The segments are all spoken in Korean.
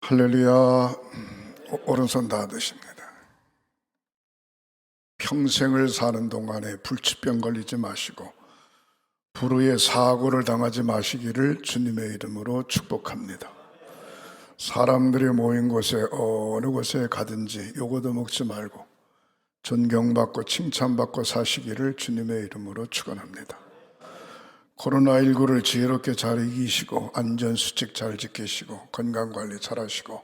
할렐루야. 오른손 다 드십니다. 평생을 사는 동안에 불치병 걸리지 마시고 불의의 사고를 당하지 마시기를 주님의 이름으로 축복합니다. 사람들이 모인 곳에 어느 곳에 가든지 요거도 먹지 말고 존경받고 칭찬받고 사시기를 주님의 이름으로 축원합니다. 코로나19를 지혜롭게 잘 이기시고 안전수칙 잘 지키시고 건강관리 잘 하시고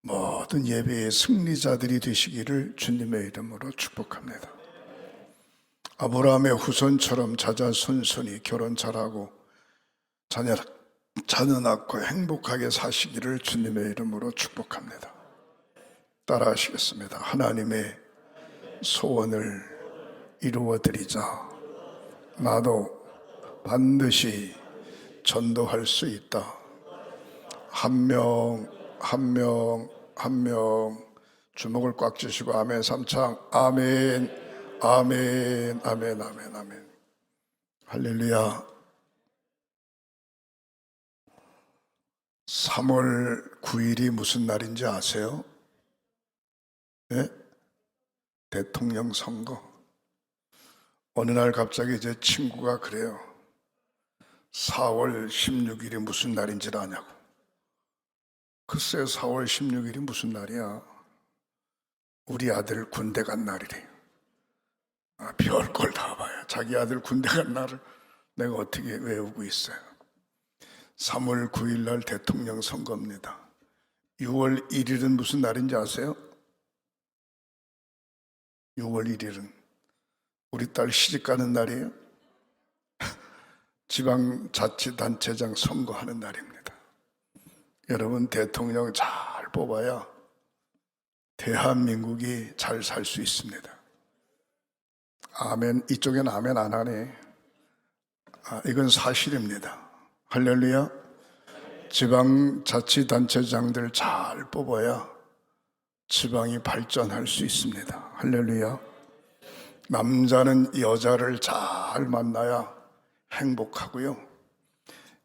모든 예배의 승리자들이 되시기를 주님의 이름으로 축복합니다. 아브라함의 후손처럼 자자손손이 결혼 잘하고 자녀 낳고 행복하게 사시기를 주님의 이름으로 축복합니다. 따라 하시겠습니다. 하나님의 소원을 이루어드리자. 나도 반드시 전도할 수 있다. 한 명 주먹을 꽉 쥐시고 아멘 삼창 아멘 아멘 아멘 아멘 아멘. 할렐루야. 3월 9일이 무슨 날인지 아세요? 네? 대통령 선거. 어느 날 갑자기 제 친구가 그래요. 4월 16일이 무슨 날인지 아냐고. 글쎄 4월 16일이 무슨 날이야? 우리 아들 군대 간 날이래. 별걸 다 봐야 자기 아들 군대 간 날을 내가 어떻게 외우고 있어요. 3월 9일 날 대통령 선거입니다. 6월 1일은 무슨 날인지 아세요? 6월 1일은 우리 딸 시집가는 날이에요. 지방자치단체장 선거하는 날입니다. 여러분 대통령 잘 뽑아야 대한민국이 잘 살 수 있습니다. 아멘. 이쪽엔 아멘 안 하네. 이건 사실입니다. 할렐루야. 지방자치단체장들 잘 뽑아야 지방이 발전할 수 있습니다. 할렐루야. 남자는 여자를 잘 만나야 행복하고요.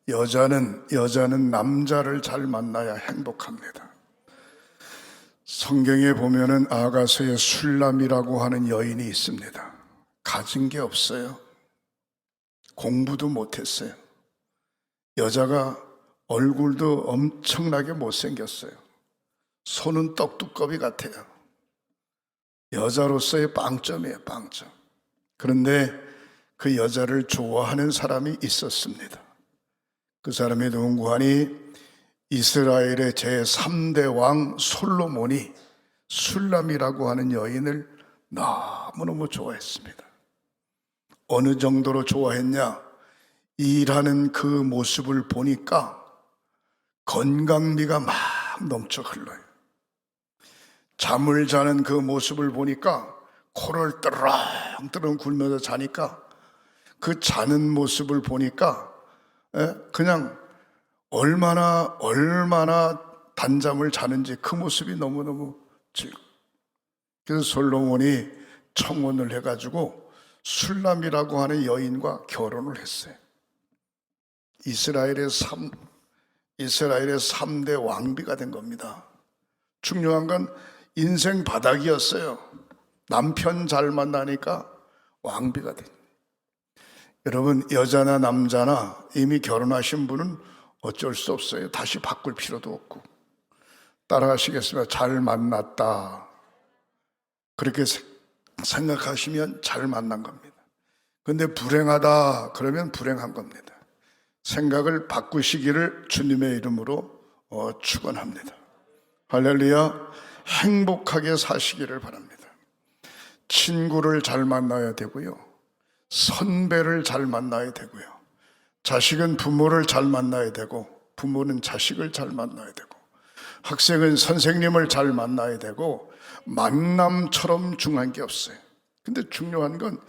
여자는 남자를 잘 만나야 행복합니다. 성경에 보면은 아가서의 술람이라고 하는 여인이 있습니다. 가진 게 없어요. 공부도 못했어요. 여자가 얼굴도 엄청나게 못생겼어요. 손은 떡두꺼비 같아요. 여자로서의 빵점이에요, 빵점. 그런데 그 여자를 좋아하는 사람이 있었습니다. 그 사람이 누군가 하니 이스라엘의 제3대 왕 솔로몬이 술람이라고 하는 여인을 너무너무 좋아했습니다. 어느 정도로 좋아했냐? 일하는 그 모습을 보니까 건강미가 막 넘쳐 흘러요. 잠을 자는 그 모습을 보니까 코를 뜨렁뜨렁 굴면서 자니까 그 자는 모습을 보니까 그냥 얼마나 단잠을 자는지 그 모습이 너무너무 즐거워. 그래서 솔로몬이 청혼을 해가지고 술람이라고 하는 여인과 결혼을 했어요. 이스라엘의 3대 왕비가 된 겁니다. 중요한 건 인생 바닥이었어요. 남편 잘 만나니까 왕비가 된. 여러분 여자나 남자나 이미 결혼하신 분은 어쩔 수 없어요. 다시 바꿀 필요도 없고. 따라하시겠습니다. 잘 만났다. 그렇게 생각하시면 잘 만난 겁니다. 그런데 불행하다 그러면 불행한 겁니다. 생각을 바꾸시기를 주님의 이름으로 축원합니다. 할렐루야. 행복하게 사시기를 바랍니다. 친구를 잘 만나야 되고요. 선배를 잘 만나야 되고요. 자식은 부모를 잘 만나야 되고 부모는 자식을 잘 만나야 되고 학생은 선생님을 잘 만나야 되고 만남처럼 중요한 게 없어요. 근데 중요한 건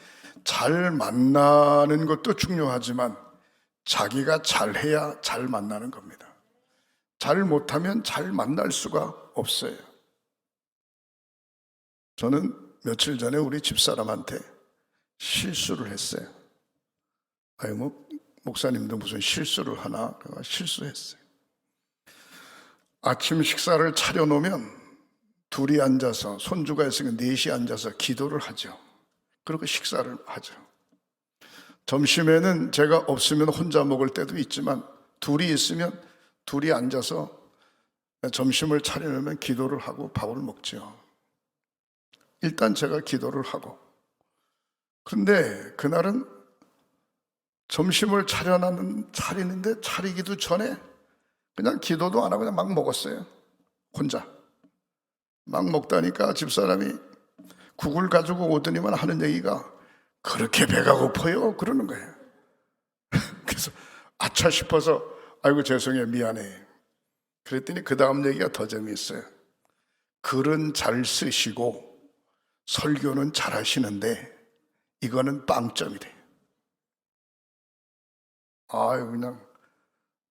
잘 만나는 것도 중요하지만 자기가 잘해야 잘 만나는 겁니다. 잘 못하면 잘 만날 수가 없어요. 저는 며칠 전에 우리 집사람한테 실수를 했어요. 목사님도 무슨 실수를 하나? 내가 실수했어요. 아침 식사를 차려놓으면 둘이 앉아서, 손주가 있으니까 넷이 앉아서 기도를 하죠. 그리고 식사를 하죠. 점심에는 제가 없으면 혼자 먹을 때도 있지만 둘이 있으면 둘이 앉아서 점심을 차려놓으면 기도를 하고 밥을 먹죠. 일단 제가 기도를 하고, 그런데 그날은 점심을 차리는데 차리기도 전에 그냥 기도도 안 하고 그냥 막 먹었어요. 혼자 막 먹다니까 집사람이 국을 가지고 오더니만 하는 얘기가 그렇게 배가 고파요? 그러는 거예요. 그래서 아차 싶어서 아이고 죄송해요, 미안해. 그랬더니 그 다음 얘기가 더 재미있어요. 글은 잘 쓰시고 설교는 잘 하시는데 이거는 빵점이래. 아유, 그냥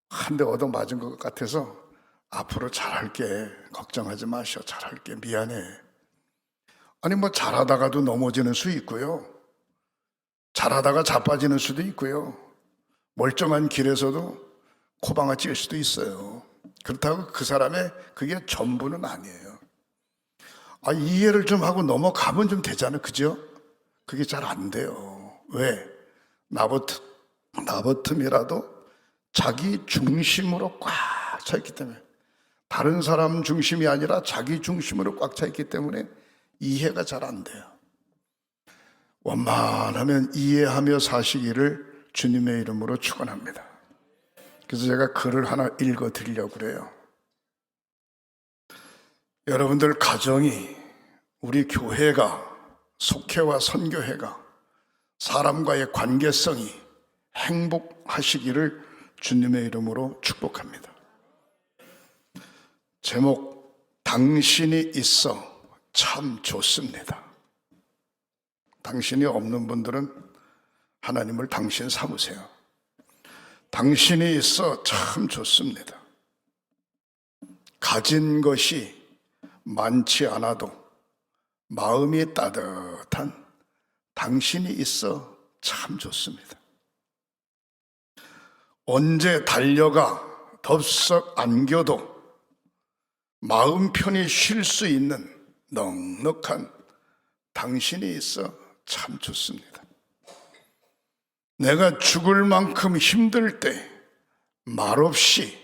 한 대 얻어맞은 것 같아서 앞으로 잘할게, 걱정하지 마셔, 잘할게, 미안해. 아니 뭐 잘하다가도 넘어지는 수 있고요, 잘하다가 자빠지는 수도 있고요, 멀쩡한 길에서도 코방아 찔 수도 있어요. 그렇다고 그 사람의 그게 전부는 아니에요. 이해를 좀 하고 넘어가면 좀 되잖아요, 그죠? 그게 잘 안 돼요. 왜? 나버틈이라도 자기 중심으로 꽉 차 있기 때문에, 다른 사람 중심이 아니라 자기 중심으로 꽉 차 있기 때문에 이해가 잘 안 돼요. 원만하면 이해하며 사시기를 주님의 이름으로 축원합니다. 그래서 제가 글을 하나 읽어 드리려고 그래요. 여러분들 가정이, 우리 교회가, 속회와 선교회가, 사람과의 관계성이 행복하시기를 주님의 이름으로 축복합니다. 제목, 당신이 있어 참 좋습니다. 당신이 없는 분들은 하나님을 당신 삼으세요. 당신이 있어 참 좋습니다. 가진 것이 많지 않아도 마음이 따뜻한 당신이 있어 참 좋습니다. 언제 달려가 덥석 안겨도 마음 편히 쉴 수 있는 넉넉한 당신이 있어 참 좋습니다. 내가 죽을 만큼 힘들 때 말없이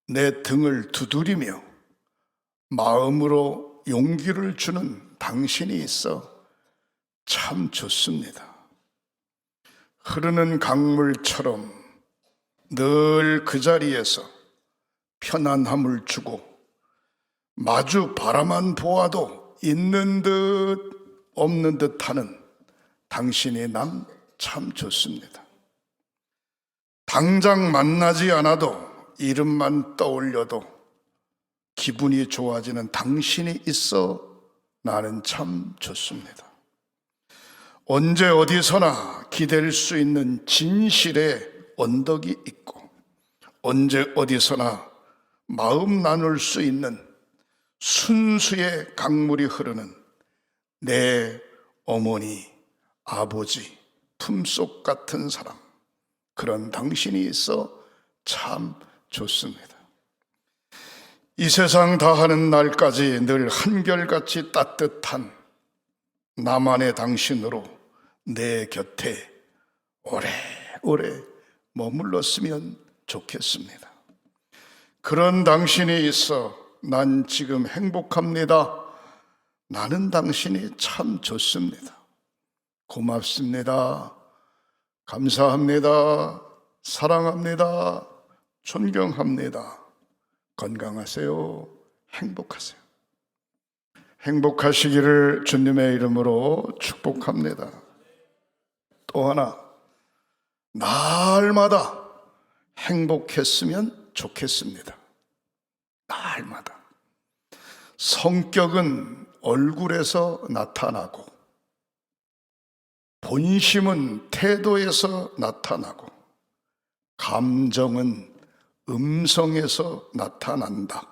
내 등을 두드리며 마음으로 용기를 주는 당신이 있어 참 좋습니다. 흐르는 강물처럼 늘 그 자리에서 편안함을 주고 마주 바라만 보아도 있는 듯 없는 듯 하는 당신이 난 참 좋습니다. 당장 만나지 않아도 이름만 떠올려도 기분이 좋아지는 당신이 있어 나는 참 좋습니다. 언제 어디서나 기댈 수 있는 진실의 언덕이 있고, 언제 어디서나 마음 나눌 수 있는 순수의 강물이 흐르는 내 어머니, 아버지 품속 같은 사람, 그런 당신이 있어 참 좋습니다. 이 세상 다하는 날까지 늘 한결같이 따뜻한 나만의 당신으로 내 곁에 오래오래 머물렀으면 좋겠습니다. 그런 당신이 있어 난 지금 행복합니다. 나는 당신이 참 좋습니다. 고맙습니다. 감사합니다. 사랑합니다. 존경합니다. 건강하세요. 행복하세요. 행복하시기를 주님의 이름으로 축복합니다. 또 하나, 날마다 행복했으면 좋겠습니다. 날마다. 성격은 얼굴에서 나타나고, 본심은 태도에서 나타나고, 감정은 음성에서 나타난다.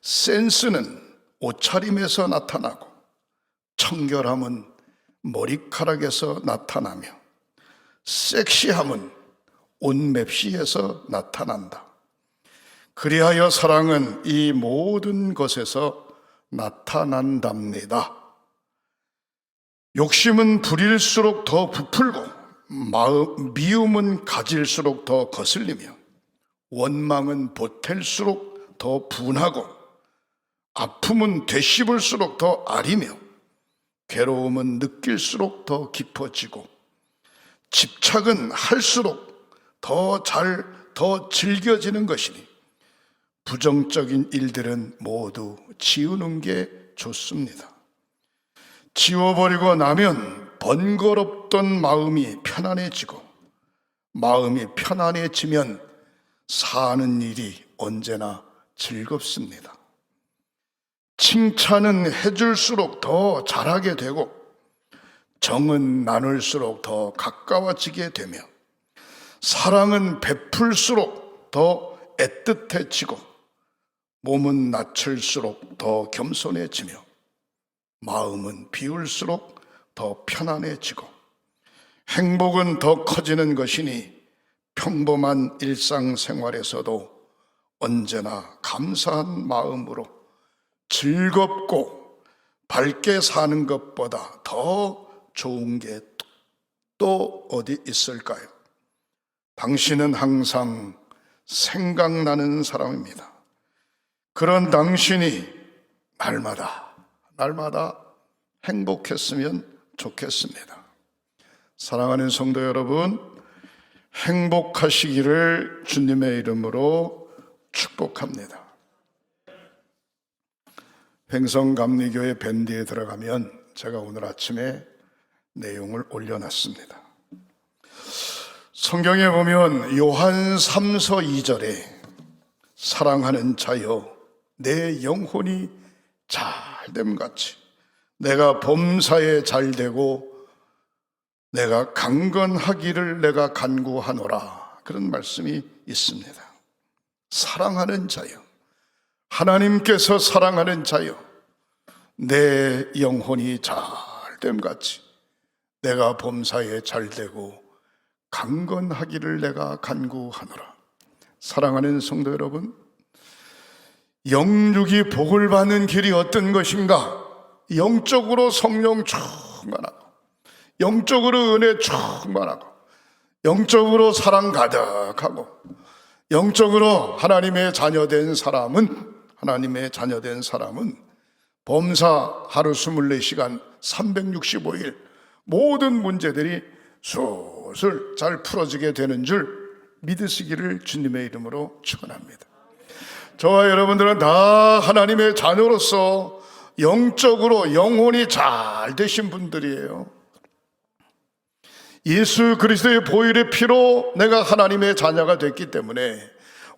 센스는 옷차림에서 나타나고, 청결함은 머리카락에서 나타나며, 섹시함은 온 맵시에서 나타난다. 그리하여 사랑은 이 모든 것에서 나타난답니다. 욕심은 부릴수록 더 부풀고 미움은 가질수록 더 거슬리며 원망은 보탤수록 더 분하고 아픔은 되씹을수록 더 아리며 괴로움은 느낄수록 더 깊어지고 집착은 할수록 더 즐겨지는 것이니 부정적인 일들은 모두 지우는 게 좋습니다. 지워버리고 나면 번거롭던 마음이 편안해지고 마음이 편안해지면 사는 일이 언제나 즐겁습니다. 칭찬은 해줄수록 더 잘하게 되고 정은 나눌수록 더 가까워지게 되며 사랑은 베풀수록 더 애틋해지고 몸은 낮출수록 더 겸손해지며 마음은 비울수록 더 편안해지고 행복은 더 커지는 것이니 평범한 일상생활에서도 언제나 감사한 마음으로 즐겁고 밝게 사는 것보다 더 좋은 게 또 어디 있을까요? 당신은 항상 생각나는 사람입니다. 그런 당신이 날마다 행복했으면 좋겠습니다. 사랑하는 성도 여러분, 행복하시기를 주님의 이름으로 축복합니다. 횡성감리교회 밴드에 들어가면 제가 오늘 아침에 내용을 올려놨습니다. 성경에 보면 요한 3서 2절에 사랑하는 자여 내 영혼이 잘됨같이 내가 범사에 잘되고 내가 강건하기를 내가 간구하노라, 그런 말씀이 있습니다. 사랑하는 자여, 하나님께서 사랑하는 자여 내 영혼이 잘됨같이 내가 범사에 잘되고 강건하기를 내가 간구하노라. 사랑하는 성도 여러분, 영육이 복을 받는 길이 어떤 것인가? 영적으로 성령 충만하고 영적으로 은혜 충만하고 영적으로 사랑 가득하고 영적으로 하나님의 자녀된 사람은 범사 하루 24시간 365일 모든 문제들이 술술 잘 풀어지게 되는 줄 믿으시기를 주님의 이름으로 축원합니다. 저와 여러분들은 다 하나님의 자녀로서 영적으로 영혼이 잘 되신 분들이에요. 예수 그리스도의 보혈의 피로 내가 하나님의 자녀가 됐기 때문에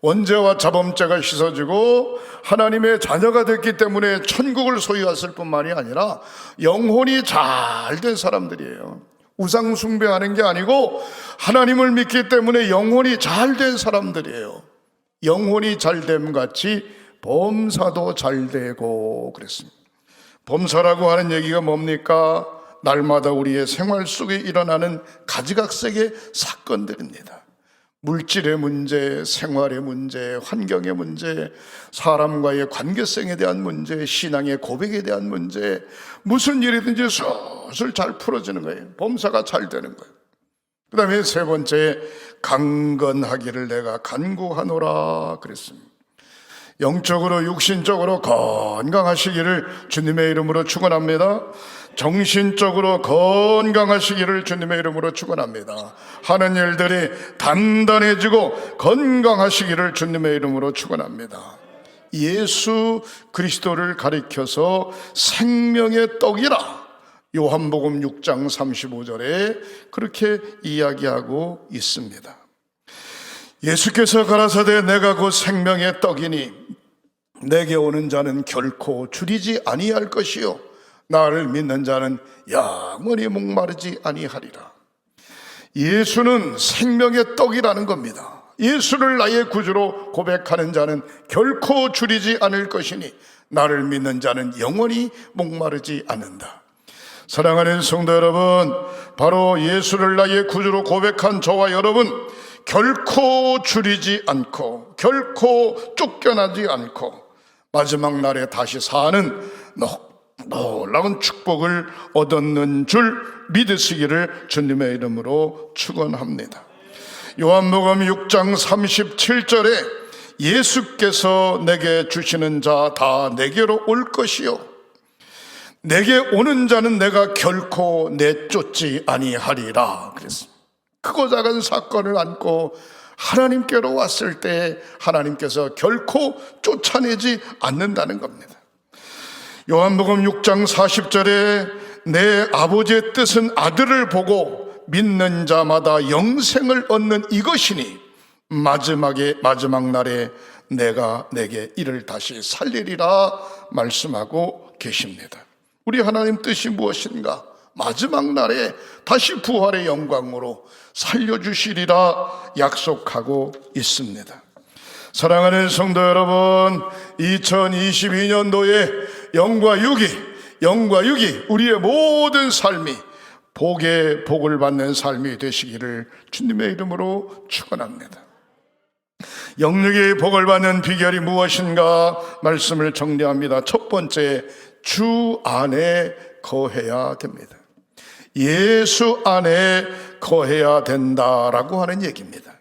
원죄와 자범죄가 씻어지고 하나님의 자녀가 됐기 때문에 천국을 소유했을 뿐만이 아니라 영혼이 잘 된 사람들이에요. 우상 숭배하는 게 아니고 하나님을 믿기 때문에 영혼이 잘 된 사람들이에요. 영혼이 잘됨 같이 범사도 잘 되고 그랬습니다. 범사라고 하는 얘기가 뭡니까? 날마다 우리의 생활 속에 일어나는 가지각색의 사건들입니다. 물질의 문제, 생활의 문제, 환경의 문제, 사람과의 관계성에 대한 문제, 신앙의 고백에 대한 문제, 무슨 일이든지 술술 잘 풀어지는 거예요. 범사가 잘 되는 거예요. 그 다음에 세 번째, 강건하기를 내가 간구하노라 그랬습니다. 영적으로 육신적으로 건강하시기를 주님의 이름으로 축원합니다. 정신적으로 건강하시기를 주님의 이름으로 축원합니다. 하는 일들이 단단해지고 건강하시기를 주님의 이름으로 축원합니다. 예수 그리스도를 가리켜서 생명의 떡이라 요한복음 6장 35절에 그렇게 이야기하고 있습니다. 예수께서 가라사대 내가 곧 생명의 떡이니 내게 오는 자는 결코 줄이지 아니할 것이요 나를 믿는 자는 영원히 목마르지 아니하리라. 예수는 생명의 떡이라는 겁니다. 예수를 나의 구주로 고백하는 자는 결코 줄이지 않을 것이니 나를 믿는 자는 영원히 목마르지 않는다. 사랑하는 성도 여러분, 바로 예수를 나의 구주로 고백한 저와 여러분, 결코 줄이지 않고 결코 쫓겨나지 않고 마지막 날에 다시 사는 놀라운 축복을 얻는 줄 믿으시기를 주님의 이름으로 축원합니다. 요한복음 6장 37절에 예수께서 내게 주시는 자 다 내게로 올 것이요 내게 오는 자는 내가 결코 내쫓지 아니하리라 그랬습니다. 크고 작은 사건을 안고 하나님께로 왔을 때 하나님께서 결코 쫓아내지 않는다는 겁니다. 요한복음 6장 40절에 내 아버지의 뜻은 아들을 보고 믿는 자마다 영생을 얻는 이것이니 마지막 날에 내가 내게 이를 다시 살리리라 말씀하고 계십니다. 우리 하나님 뜻이 무엇인가? 마지막 날에 다시 부활의 영광으로 살려주시리라 약속하고 있습니다. 사랑하는 성도 여러분, 2022년도에 영과 육이 우리의 모든 삶이 복을 받는 삶이 되시기를 주님의 이름으로 축원합니다. 영육의 복을 받는 비결이 무엇인가 말씀을 정리합니다. 첫 번째, 주 안에 거해야 됩니다. 예수 안에 거해야 된다라고 하는 얘기입니다.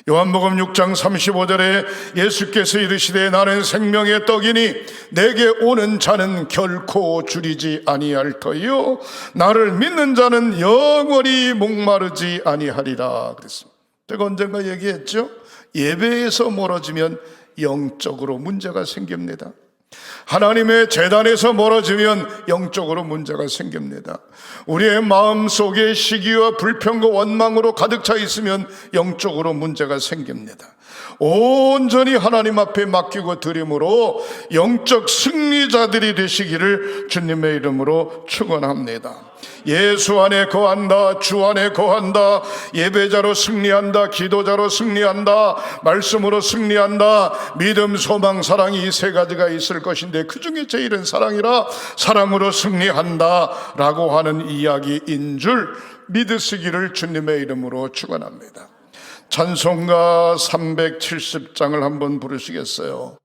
요한복음 6장 35절에 예수께서 이르시되 나는 생명의 떡이니 내게 오는 자는 결코 줄이지 아니할 터이요 나를 믿는 자는 영원히 목마르지 아니하리라 그랬습니다. 제가 언젠가 얘기했죠. 예배에서 멀어지면 영적으로 문제가 생깁니다. 하나님의 제단에서 멀어지면 영적으로 문제가 생깁니다. 우리의 마음속에 시기와 불평과 원망으로 가득 차 있으면 영적으로 문제가 생깁니다. 온전히 하나님 앞에 맡기고 드림으로 영적 승리자들이 되시기를 주님의 이름으로 축원합니다. 예수 안에 거한다, 주 안에 거한다, 예배자로 승리한다, 기도자로 승리한다, 말씀으로 승리한다, 믿음, 소망, 사랑이 이 세 가지가 있을 것인데 그 중에 제일은 사랑이라 사랑으로 승리한다 라고 하는 이야기인 줄 믿으시기를 주님의 이름으로 축원합니다. 찬송가 370장을 한번 부르시겠어요?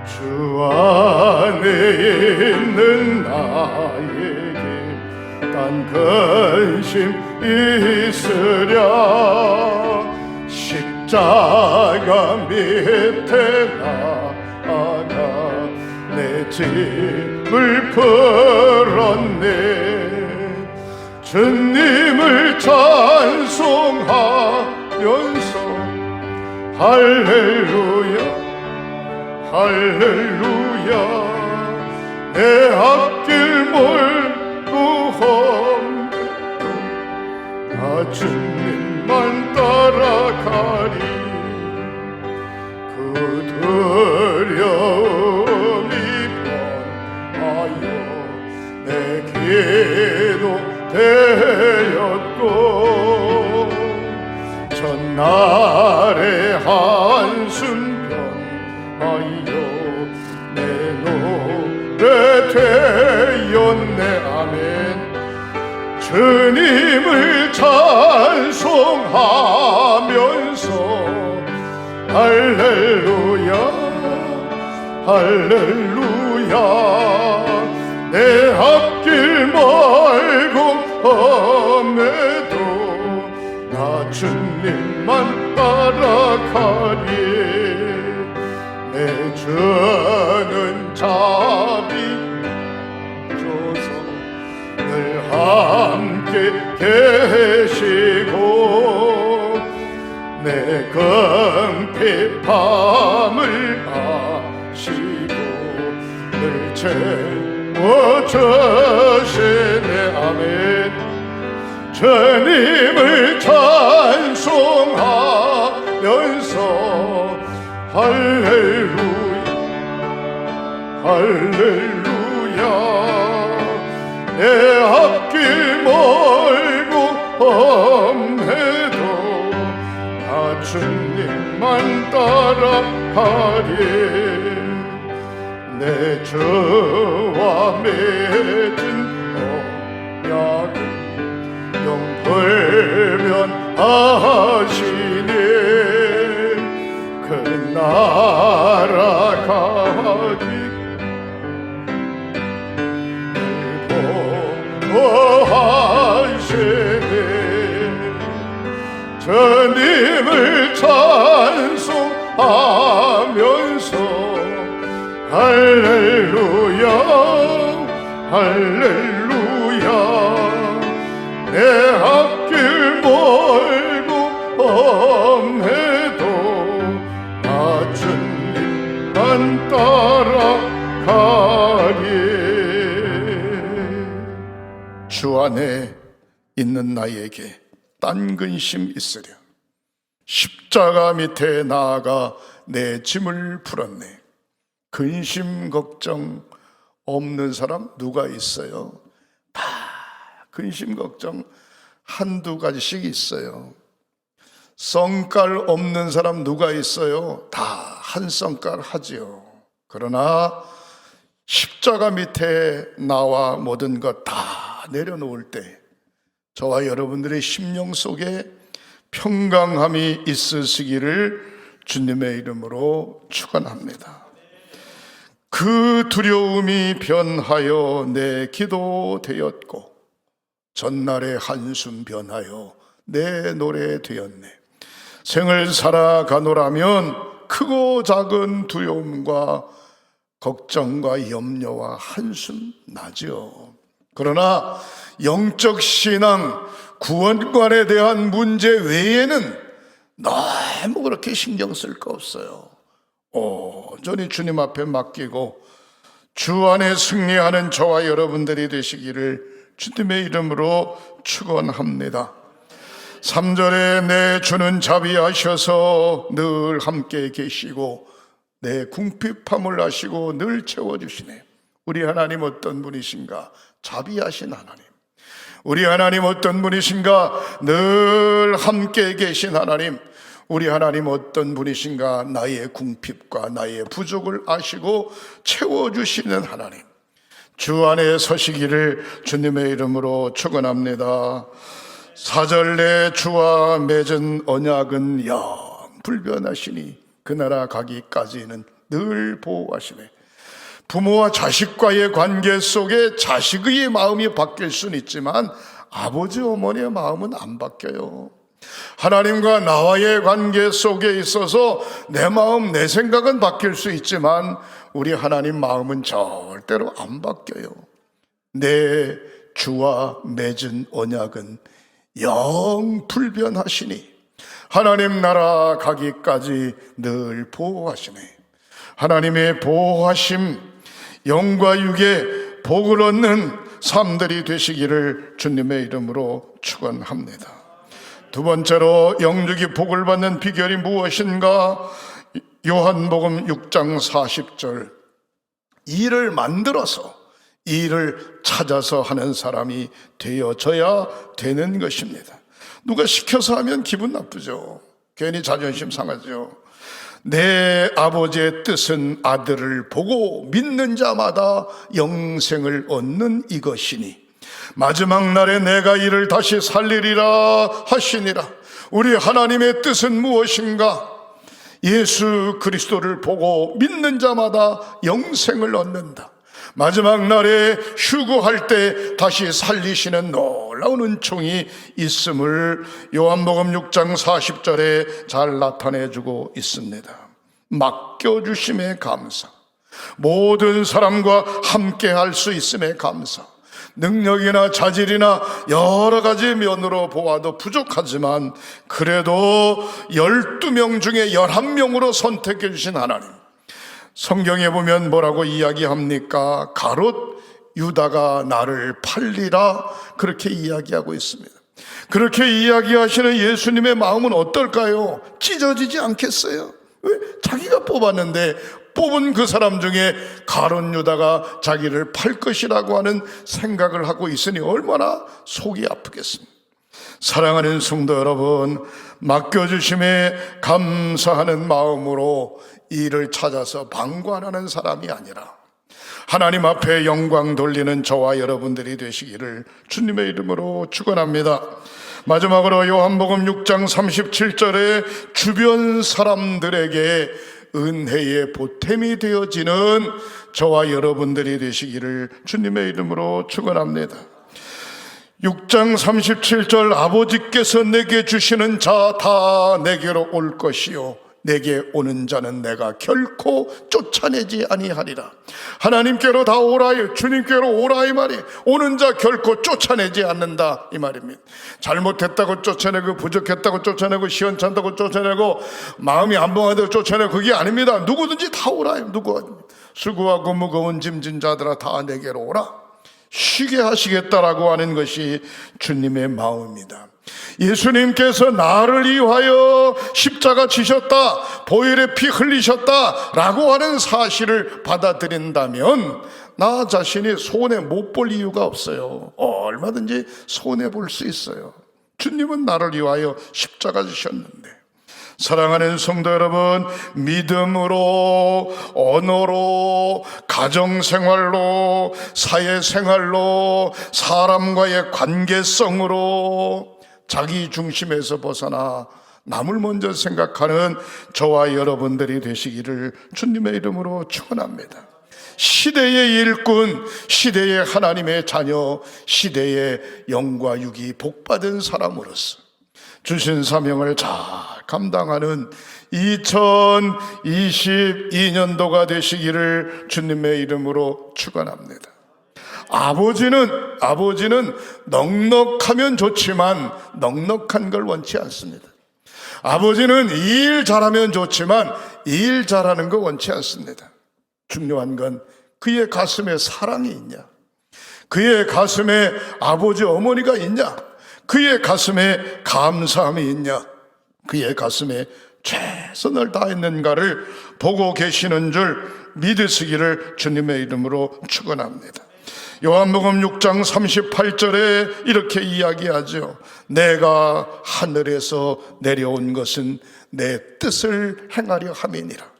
주 안에 있는 나에게 딴 근심 있으랴 십자가 밑에 나아가 내 짐을 풀었네 주님을 찬송하면서 할렐루야 할렐루야 내 앞길 몰고 험해도 나 주님만 따라가리 그 두려움이 변하여 내 기도 되었고 전날의 한숨 내 노래 되었네 아멘 주님을 찬송하면서 할렐루야 할렐루야 내 앞길 멀고 험해도 나 주님만 따라가리 내 주는 자비 줘서 늘 함께 계시고 내 금피 밤을 아시고 늘 채워주시네 아멘 주님을 찬송하면서 할렐루야 할렐루야 내 앞길 멀고 험해도 나 주님 길만 따라가리. 내 주와 맺은 언약은 영불변하시니 그 나라 가기 보호하시니 주님을 찬송하면서 할렐루야 할렐루야 내 앞길 멀고 험해도 나 주님만 따라가리. 주 안에 있는 나에게 딴 근심 있으랴. 십자가 밑에 나아가 내 짐을 풀었네. 근심 걱정 없는 사람 누가 있어요? 다 근심 걱정 한두 가지씩 있어요. 성깔 없는 사람 누가 있어요? 다 한 성깔 하지요. 그러나 십자가 밑에 나와 모든 것 다 내려놓을 때 저와 여러분들의 심령 속에 평강함이 있으시기를 주님의 이름으로 축원합니다. 그 두려움이 변하여 내 기도 되었고 전날의 한숨 변하여 내 노래 되었네. 생을 살아가노라면 크고 작은 두려움과 걱정과 염려와 한숨 나죠. 그러나 영적 신앙 구원관에 대한 문제 외에는 너무 그렇게 신경 쓸 거 없어요. 온전히 주님 앞에 맡기고 주 안에 승리하는 저와 여러분들이 되시기를 주님의 이름으로 축원합니다. 3절에 내 주는 자비하셔서 늘 함께 계시고 내 궁핍함을 아시고 늘 채워주시네. 우리 하나님 어떤 분이신가? 자비하신 하나님. 우리 하나님 어떤 분이신가? 늘 함께 계신 하나님. 우리 하나님 어떤 분이신가? 나의 궁핍과 나의 부족을 아시고 채워주시는 하나님. 주 안에 서시기를 주님의 이름으로 축원합니다. 4절 내 주와 맺은 언약은 영불변하시니 그 나라 가기까지는 늘 보호하시네. 부모와 자식과의 관계 속에 자식의 마음이 바뀔 수는 있지만 아버지 어머니의 마음은 안 바뀌어요. 하나님과 나와의 관계 속에 있어서 내 마음 내 생각은 바뀔 수 있지만 우리 하나님 마음은 절대로 안 바뀌어요. 내 주와 맺은 언약은 영불변하시니 하나님 나라 가기까지 늘 보호하시네. 하나님의 보호하심, 영과 육의 복을 얻는 삶들이 되시기를 주님의 이름으로 축원합니다. 두 번째로 영육이 복을 받는 비결이 무엇인가? 요한복음 6장 40절 일을 만들어서 일을 찾아서 하는 사람이 되어져야 되는 것입니다. 누가 시켜서 하면 기분 나쁘죠. 괜히 자존심 상하죠. 내 아버지의 뜻은 아들을 보고 믿는 자마다 영생을 얻는 이것이니 마지막 날에 내가 이를 다시 살리리라 하시니라. 우리 하나님의 뜻은 무엇인가? 예수 그리스도를 보고 믿는 자마다 영생을 얻는다. 마지막 날에 휴거할 때 다시 살리시는 놀라운 은총이 있음을 요한복음 6장 40절에 잘 나타내주고 있습니다. 맡겨주심에 감사, 모든 사람과 함께 할 수 있음에 감사. 능력이나 자질이나 여러 가지 면으로 보아도 부족하지만 그래도 12명 중에 11명으로 선택해 주신 하나님. 성경에 보면 뭐라고 이야기합니까? 가롯 유다가 나를 팔리라 그렇게 이야기하고 있습니다. 그렇게 이야기하시는 예수님의 마음은 어떨까요? 찢어지지 않겠어요? 왜? 자기가 뽑았는데 뽑은 그 사람 중에 가롯 유다가 자기를 팔 것이라고 하는 생각을 하고 있으니 얼마나 속이 아프겠습니까? 사랑하는 성도 여러분, 맡겨주심에 감사하는 마음으로 일을 찾아서 방관하는 사람이 아니라 하나님 앞에 영광 돌리는 저와 여러분들이 되시기를 주님의 이름으로 축원합니다. 마지막으로 요한복음 6장 37절에 주변 사람들에게 은혜의 보탬이 되어지는 저와 여러분들이 되시기를 주님의 이름으로 축원합니다. 6장 37절, 아버지께서 내게 주시는 자 다 내게로 올 것이요 내게 오는 자는 내가 결코 쫓아내지 아니하리라. 하나님께로 다 오라, 주님께로 오라 이 말이, 오는 자 결코 쫓아내지 않는다 이 말입니다. 잘못했다고 쫓아내고, 부족했다고 쫓아내고, 시원찮다고 쫓아내고, 마음이 안 봉하다고 쫓아내고, 그게 아닙니다. 누구든지 다 오라. 누구 수고하고 무거운 짐진 자들아 다 내게로 오라. 쉬게 하시겠다라고 하는 것이 주님의 마음입니다. 예수님께서 나를 위하여 십자가 지셨다, 보혈의 피 흘리셨다 라고 하는 사실을 받아들인다면 나 자신이 손해 못 볼 이유가 없어요. 얼마든지 손해 볼 수 있어요. 주님은 나를 위하여 십자가 지셨는데. 사랑하는 성도 여러분, 믿음으로, 언어로, 가정생활로, 사회생활로, 사람과의 관계성으로 자기 중심에서 벗어나 남을 먼저 생각하는 저와 여러분들이 되시기를 주님의 이름으로 축원합니다. 시대의 일꾼, 시대의 하나님의 자녀, 시대의 영과 육이 복받은 사람으로서 주신 사명을 잘 감당하는 2022년도가 되시기를 주님의 이름으로 축원합니다. 아버지는 넉넉하면 좋지만 넉넉한 걸 원치 않습니다. 아버지는 일 잘하면 좋지만 일 잘하는 거 원치 않습니다. 중요한 건 그의 가슴에 사랑이 있냐, 그의 가슴에 아버지 어머니가 있냐, 그의 가슴에 감사함이 있냐, 그의 가슴에 최선을 다했는가를 보고 계시는 줄 믿으시기를 주님의 이름으로 축원합니다. 요한복음 6장 38절에 이렇게 이야기하죠. 내가 하늘에서 내려온 것은 내 뜻을 행하려 함이니라.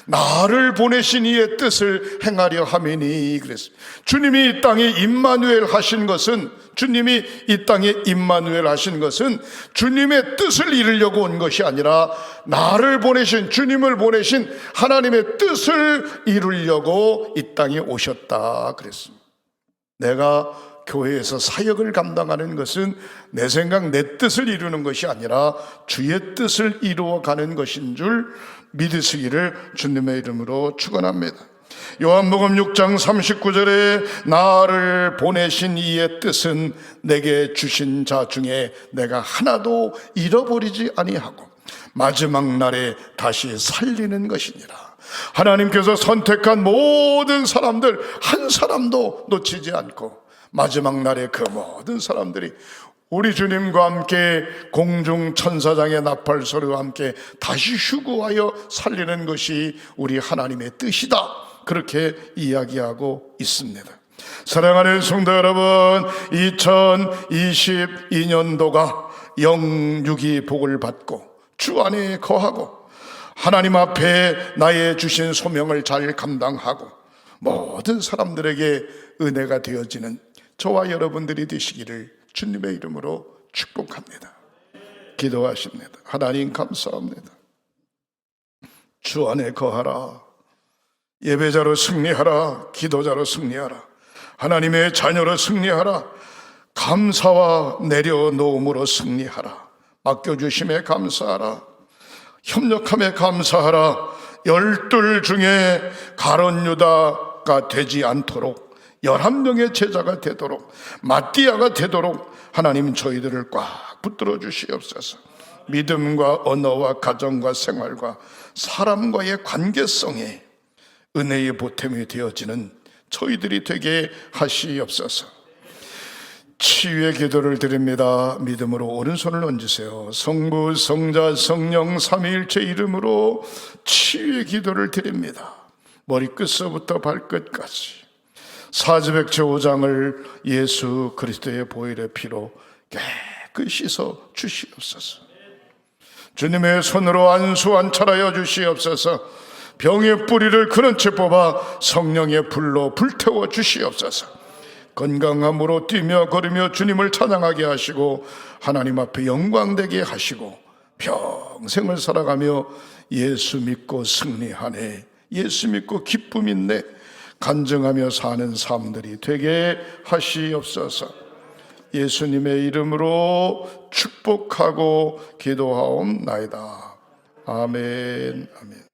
나를 보내신 이의 뜻을 행하려 함이니 그랬습니다. 주님이 이 땅에 임마누엘 하신 것은, 주님이 이 땅에 임마누엘 하신 것은 주님의 뜻을 이루려고 온 것이 아니라 나를 보내신, 주님을 보내신 하나님의 뜻을 이루려고 이 땅에 오셨다 그랬습니다. 내가 교회에서 사역을 감당하는 것은 내 생각, 내 뜻을 이루는 것이 아니라 주의 뜻을 이루어가는 것인 줄 믿으시기를 주님의 이름으로 축원합니다. 요한복음 6장 39절에 나를 보내신 이의 뜻은 내게 주신 자 중에 내가 하나도 잃어버리지 아니하고 마지막 날에 다시 살리는 것이니라. 하나님께서 선택한 모든 사람들 한 사람도 놓치지 않고 마지막 날에 그 모든 사람들이 우리 주님과 함께 공중 천사장의 나팔 소리와 함께 다시 휴거하여 살리는 것이 우리 하나님의 뜻이다, 그렇게 이야기하고 있습니다. 사랑하는 성도 여러분, 2022년도가 영육이 복을 받고 주 안에 거하고 하나님 앞에 나의 주신 소명을 잘 감당하고 모든 사람들에게 은혜가 되어지는 저와 여러분들이 되시기를 주님의 이름으로 축복합니다. 기도하십니다. 하나님 감사합니다. 주 안에 거하라. 예배자로 승리하라. 기도자로 승리하라. 하나님의 자녀로 승리하라. 감사와 내려놓음으로 승리하라. 맡겨주심에 감사하라. 협력함에 감사하라. 12 중에 가룟 유다가 되지 않도록 11명의 제자가 되도록, 마띠아가 되도록 하나님 저희들을 꽉 붙들어 주시옵소서. 믿음과 언어와 가정과 생활과 사람과의 관계성에 은혜의 보탬이 되어지는 저희들이 되게 하시옵소서. 치유의 기도를 드립니다. 믿음으로 오른손을 얹으세요. 성부, 성자, 성령 삼위일체 이름으로 치유의 기도를 드립니다. 머리끝서부터 발끝까지 사지백체 5장을 예수 그리스도의 보혈의 피로 씻어 주시옵소서. 주님의 손으로 안수안찰하여 주시옵소서. 병의 뿌리를 그런 채 뽑아 성령의 불로 불태워 주시옵소서. 건강함으로 뛰며 걸으며 주님을 찬양하게 하시고 하나님 앞에 영광되게 하시고 평생을 살아가며 예수 믿고 승리하네, 예수 믿고 기쁨 있네 간증하며 사는 삶들이 되게 하시옵소서. 예수님의 이름으로 축복하고 기도하옵나이다. 아멘. 아멘.